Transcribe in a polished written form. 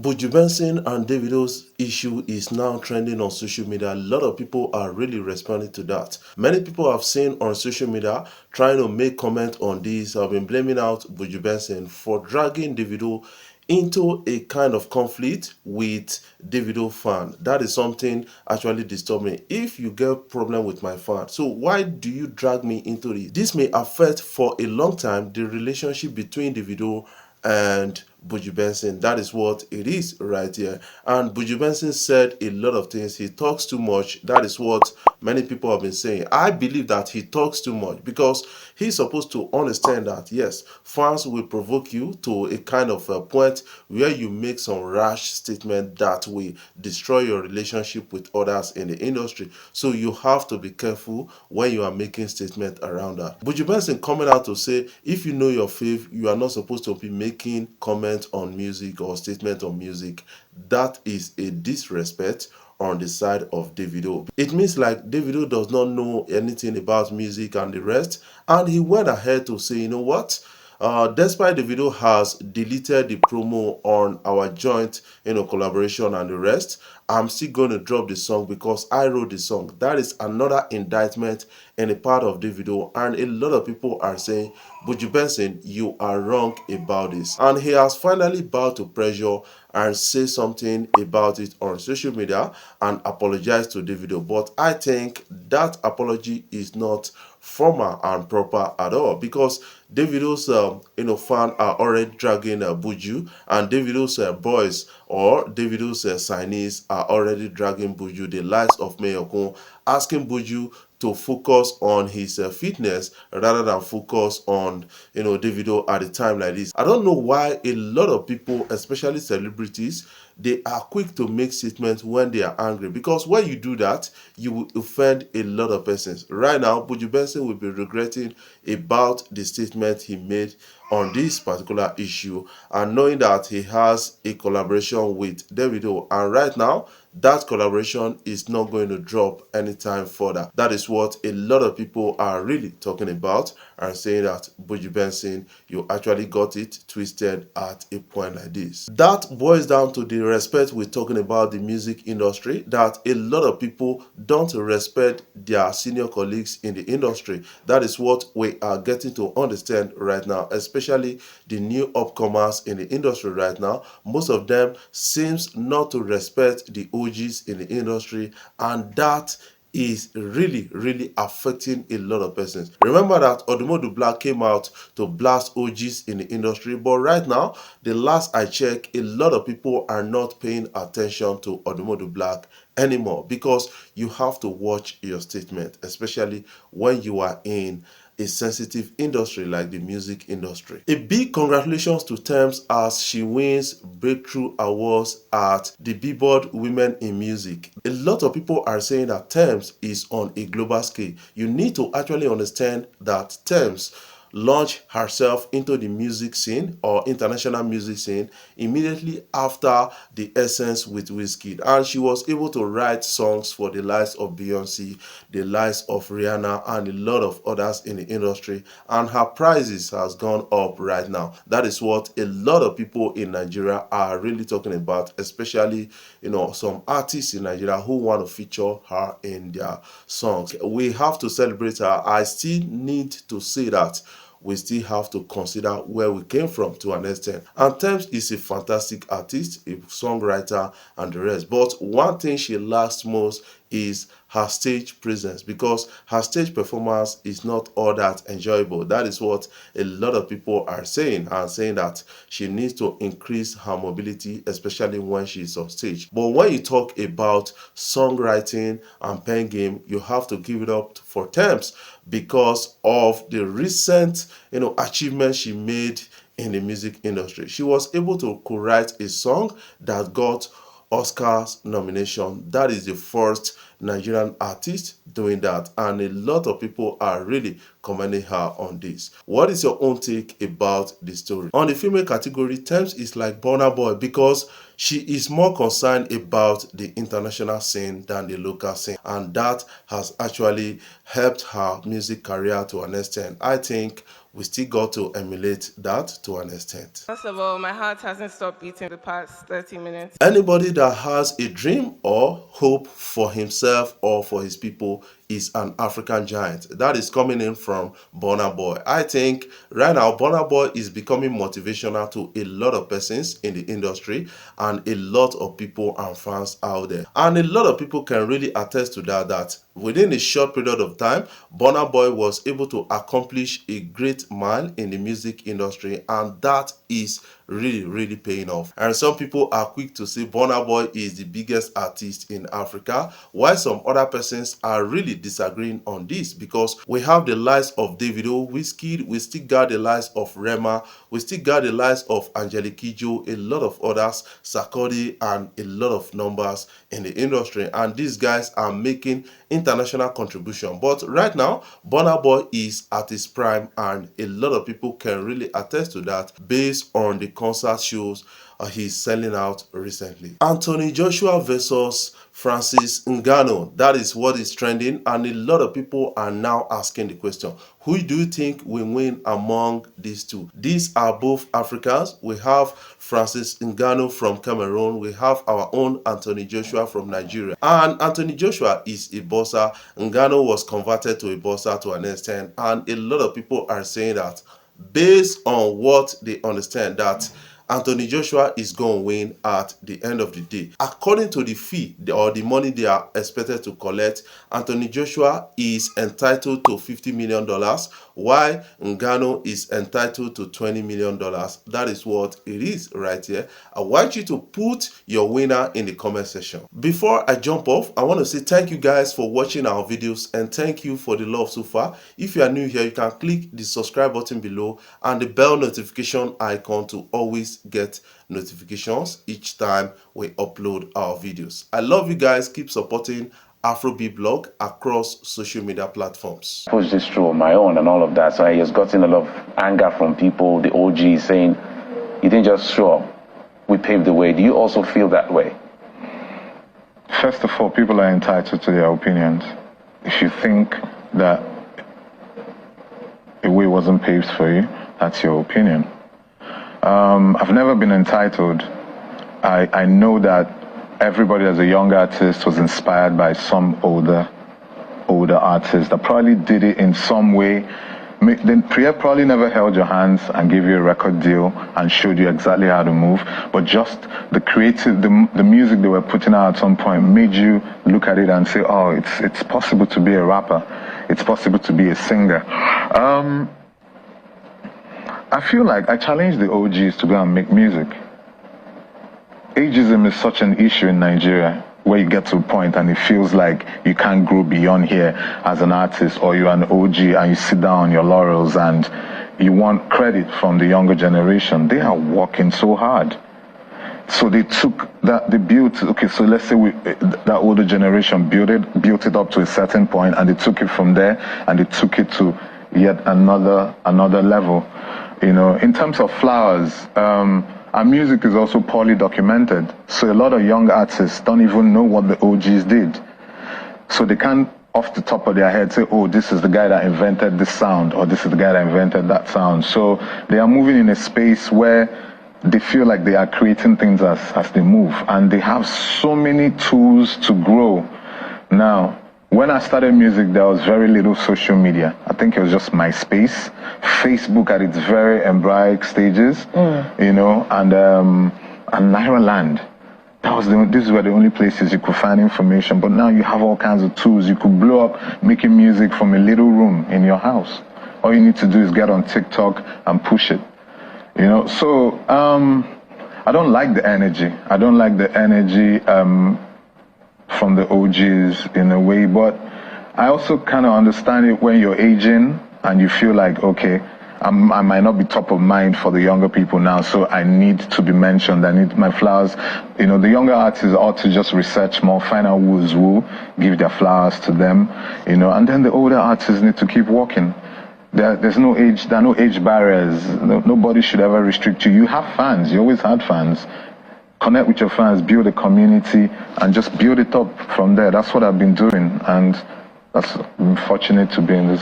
Buju Benson and Davido's issue is now trending on social media. A lot of people are really responding to that. Many people have seen on social media trying to make comment on this, have been blaming out Buju Benson for dragging Davido into a kind of conflict with Davido fan. That is something actually disturbs me. If you get problem with my fan, so why do you drag me into it? This may affect for a long time the relationship between Davido and Buju Benson. That is what it is right here. And Buju Benson said a lot of things. He talks too much. That is what many people have been saying. I believe that he talks too much because he's supposed to understand that, yes, fans will provoke you to a kind of a point where you make some rash statement that will destroy your relationship with others in the industry. So you have to be careful when you are making statements around that. Buju Benson coming out to say, if you know your faith, you are not supposed to be making comments on music or statement on music. That is a disrespect on the side of Davido. It means like Davido does not know anything about music and the rest, and he went ahead to say, you know what, despite the video has deleted the promo on our joint collaboration and the rest, I'm still going to drop the song because I wrote the song. That is another indictment in a part of the video, and a lot of people are saying, Buju Benson, you are wrong about this. And he has finally bowed to pressure and say something about it on social media and apologize to Davido. But I think that apology is not formal and proper at all, because Davido's fan are already dragging Buju, and Davido's boys or Davido's signees are already dragging Buju, the likes of Mayokun, asking Buju to focus on his fitness rather than focus on Davido at a time like this. I don't know why a lot of people, especially celebrities, they are quick to make statements when they are angry, because when you do that, you will offend a lot of persons. Right now, Buju Benson will be regretting about the statement he made on this particular issue, and knowing that he has a collaboration with Davido, and right now that collaboration is not going to drop anytime further. That is what a lot of people are really talking about and saying that Buju Benson, you actually got it twisted at a point like this. That boils down to the respect we're talking about the music industry, that a lot of people don't respect their senior colleagues in the industry. That is what we are getting to understand right now, especially the new upcomers in the industry right now. Most of them seems not to respect the OGs in the industry, and that is really affecting a lot of persons. Remember that Odumodu Black came out to blast OGs in the industry, but right now, the last I checked, a lot of people are not paying attention to Odumodu Black anymore, because you have to watch your statement, especially when you are in a sensitive industry like the music industry. A big congratulations to Tems as she wins breakthrough awards at the Billboard Women in Music. A lot of people are saying that Tems is on a global scale. You need to actually understand that Tems launched herself into the music scene or international music scene immediately after the Essence with Wizkid, and she was able to write songs for the likes of Beyonce, the likes of Rihanna, and a lot of others in the industry, and her prices has gone up right now. That is what a lot of people in Nigeria are really talking about, especially some artists in Nigeria who want to feature her in their songs. We have to celebrate her. I still need to say that we still have to consider where we came from to an extent. And Tems is a fantastic artist, a songwriter, and the rest. But one thing she lacks most is her stage presence, because her stage performance is not all that enjoyable. That is what a lot of people are saying, and saying that she needs to increase her mobility, especially when she's on stage. But when you talk about songwriting and pen game, you have to give it up for Tems because of the recent achievements she made in the music industry. She was able to co-write a song that got Oscars nomination. That is the first Nigerian artist doing that, and a lot of people are really commending her on this. What is your own take about the story? On the female category, Tems is like Burna Boy because she is more concerned about the international scene than the local scene, and that has actually helped her music career to an extent. I think we still got to emulate that to an extent. First of all, my heart hasn't stopped beating the past 30 minutes. Anybody that has a dream or hope for himself or for his people is an African giant. That is coming in from Burna Boy. I think right now Burna Boy is becoming motivational to a lot of persons in the industry and a lot of people and fans out there. And a lot of people can really attest to that within a short period of time, Burna Boy was able to accomplish a great mile in the music industry, and that is really paying off. And some people are quick to say Burna Boy is the biggest artist in Africa, while some other persons are really disagreeing on this, because we have the likes of Davido, Wizkid, we still got the likes of Rema, we still got the likes of Angelique Kidjo, a lot of others, Sarkodie, and a lot of numbers in the industry, and these guys are making international contribution. But right now Burna Boy is at his prime, and a lot of people can really attest to that based on the concert shows he's selling out recently. Anthony Joshua versus Francis Ngannou, that is what is trending, and a lot of people are now asking the question, who do you think will win among these two? These are both Africans. We have Francis Ngannou from Cameroon, we have our own Anthony Joshua from Nigeria, and Anthony Joshua is a boxer. Ngannou was converted to a boxer to an extent, and a lot of people are saying that based on what they understand, that Anthony Joshua is going to win at the end of the day. According to the fee or the money they are expected to collect, Anthony Joshua is entitled to $50 million, while Ngannou is entitled to $20 million. That is what it is right here. I want you to put your winner in the comment section. Before I jump off, I want to say thank you guys for watching our videos, and thank you for the love so far. If you are new here, you can click the subscribe button below and the bell notification icon to always get notifications each time we upload our videos. I love you guys. Keep supporting Afrobeat blog across social media platforms. I pushed this through on my own and all of that, so I just gotten a lot of anger from people, the OGs, saying, you didn't just show up, we paved the way. Do you also feel that way? First of all, people are entitled to their opinions. If you think that a way wasn't paved for you, that's your opinion. I've never been entitled. I know that everybody as a young artist was inspired by some older artist that probably did it in some way. Then Priya probably never held your hands and gave you a record deal and showed you exactly how to move, but just the creative, the music they were putting out at some point made you look at it and say, oh, it's possible to be a rapper, it's possible to be a singer. I feel like I challenge the OGs to go and make music. Ageism is such an issue in Nigeria, where you get to a point and it feels like you can't grow beyond here as an artist, or you're an OG and you sit down on your laurels and you want credit from the younger generation. They are working so hard. So they took that, they built, okay, so let's say that older generation built it up to a certain point, and they took it from there and they took it to yet another level. You know, in terms of flowers, our music is also poorly documented. So a lot of young artists don't even know what the OGs did. So they can't, off the top of their head, say, oh, this is the guy that invented this sound, or this is the guy that invented that sound. So they are moving in a space where they feel like they are creating things as they move. And they have so many tools to grow. Now, when I started music, there was very little social media. I think it was just MySpace, Facebook at its very embryonic stages, you know, and Nairaland. These were the only places you could find information. But now you have all kinds of tools. You could blow up making music from a little room in your house. All you need to do is get on TikTok and push it, you know. So I don't like the energy. I don't like the energy from the OGs in a way, but I also kind of understand it when you're aging and you feel like, okay, I might not be top of mind for the younger people now, so I need to be mentioned. I need my flowers. You know, the younger artists ought to just research more, find out who's who, give their flowers to them, you know, and then the older artists need to keep working. There's no age, there are no age barriers. Nobody should ever restrict you. You have fans, you always had fans. Connect with your fans, build a community, and just build it up from there. That's what I've been doing, and I'm fortunate to be in this game.